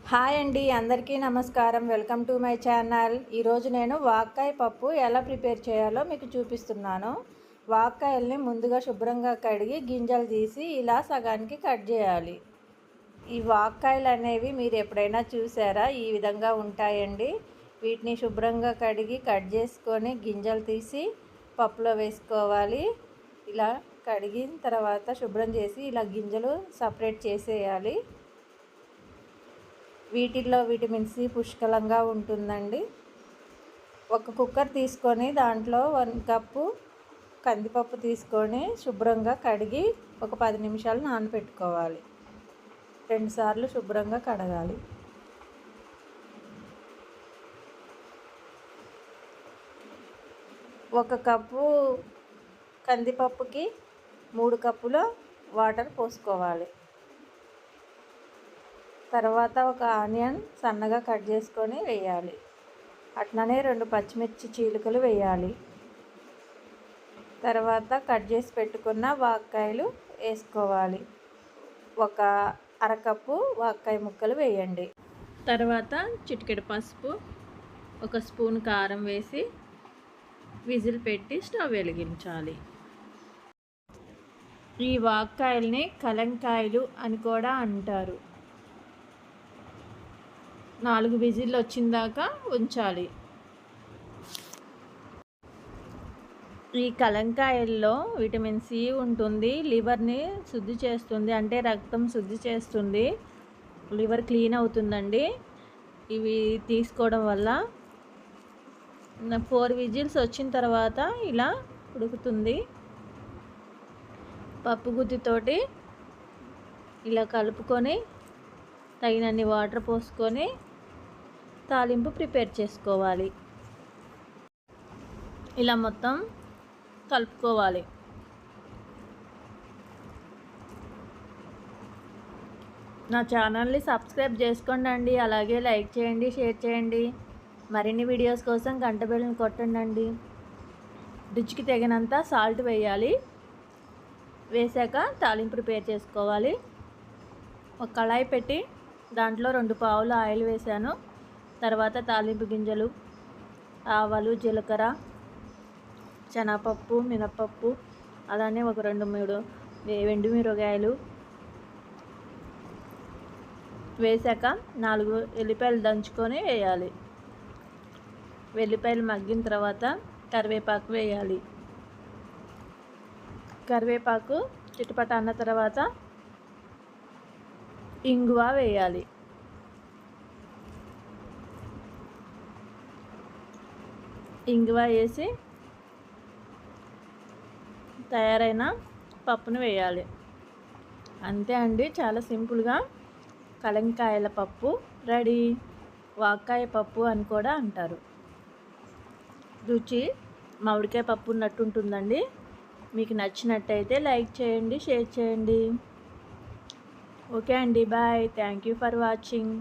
Hi అండి, అందరికీ నమస్కారం. Welcome to my channel. ఈరోజు నేను వాక్కాయ పప్పు ఎలా ప్రిపేర్ చేయాలో మీకు చూపిస్తున్నాను. వాక్కాయల్ని ముందుగా శుభ్రంగా కడిగి గింజలు తీసి ఇలా సగానికి కట్ చేయాలి. ఈ వాక్కాయలు అనేవి మీరు ఎప్పుడైనా చూసారా? ఈ విధంగా ఉంటాయండి. వీటిని శుభ్రంగా కడిగి కట్ చేసుకొని గింజలు తీసి పప్పులో వేసుకోవాలి. ఇలా కడిగిన తర్వాత శుభ్రం చేసి ఇలా గింజలు సపరేట్ చేసేయాలి. వీటిల్లో విటమిన్ సి పుష్కలంగా ఉంటుందండి. ఒక కుక్కర్ తీసుకొని దాంట్లో 1 కప్పు కందిపప్పు తీసుకొని శుభ్రంగా కడిగి ఒక 10 నిమిషాలు నానబెట్టుకోవాలి. 2 సార్లు శుభ్రంగా కడగాలి. ఒక కప్పు కందిపప్పుకి 3 కప్పుల వాటర్ పోసుకోవాలి. తర్వాత ఒక ఆనియన్ సన్నగా కట్ చేసుకొని వేయాలి. అట్లనే 2 పచ్చిమిర్చి చీలికలు వేయాలి. తర్వాత కట్ చేసి పెట్టుకున్న వాక్కాయలు వేసుకోవాలి. ఒక అరకప్పు వాక్కాయ ముక్కలు వేయండి. తర్వాత చిటికెడు పసుపు, 1 స్పూన్ కారం వేసి విజిల్ పెట్టి స్టవ్ వెలిగించాలి. ఈ వాక్కాయల్ని కలంకాయలు అని కూడా అంటారు. 4 విజిల్లు వచ్చిందాకా ఉంచాలి. ఈ కలంకాయల్లో విటమిన్ సి ఉంటుంది. లివర్ని శుద్ధి చేస్తుంది, అంటే రక్తం శుద్ధి చేస్తుంది. లివర్ క్లీన్ అవుతుందండి ఇవి తీసుకోవడం వల్ల. 4 విజిల్స్ వచ్చిన తర్వాత ఇలా ఉడుకుతుంది. పప్పు గుత్తితోటి ఇలా కలుపుకొని తగినన్ని వాటర్ పోసుకొని తాలింపు ప్రిపేర్ చేసుకోవాలి. ఇలా మొత్తం కలుపుకోవాలి. నా ఛానల్ని సబ్స్క్రైబ్ చేసుకోండి. అలాగే లైక్ చేయండి, షేర్ చేయండి. మరిన్ని వీడియోస్ కోసం గంట బెల్ని కొట్టండి. రుచికి తగినంత సాల్ట్ వేయాలి. వేసాక తాలింపు ప్రిపేర్ చేసుకోవాలి. ఒక కళాయి పెట్టి దాంట్లో 2 పావులు ఆయిల్ వేసాను. తర్వాత తాలింపు గింజలు, ఆవాలు, జీలకర్ర, శనగపప్పు, మినపప్పు, అలానే ఒక 2-3 ఎండుమిరపకాయలు వేసాక 4 ఎల్లిపాయలు దంచుకొని వేయాలి. వెల్లిపాయలు మగ్గిన తర్వాత కరివేపాకు వేయాలి. కరివేపాకు చిటపట అన్న తర్వాత ఇంగువ వేయాలి. ఇంగువ వేసి తయారైన పప్పును వేయాలి. అంతే అండి, చాలా సింపుల్గా కలంకాయల పప్పు రెడీ. వాక్కాయ పప్పు అని కూడా అంటారు. రుచి మామిడికాయ పప్పు ఉన్నట్టు ఉంటుందండి. మీకు నచ్చినట్టయితే లైక్ చేయండి, షేర్ చేయండి. ఓకే అండి, bye. Thank you for watching.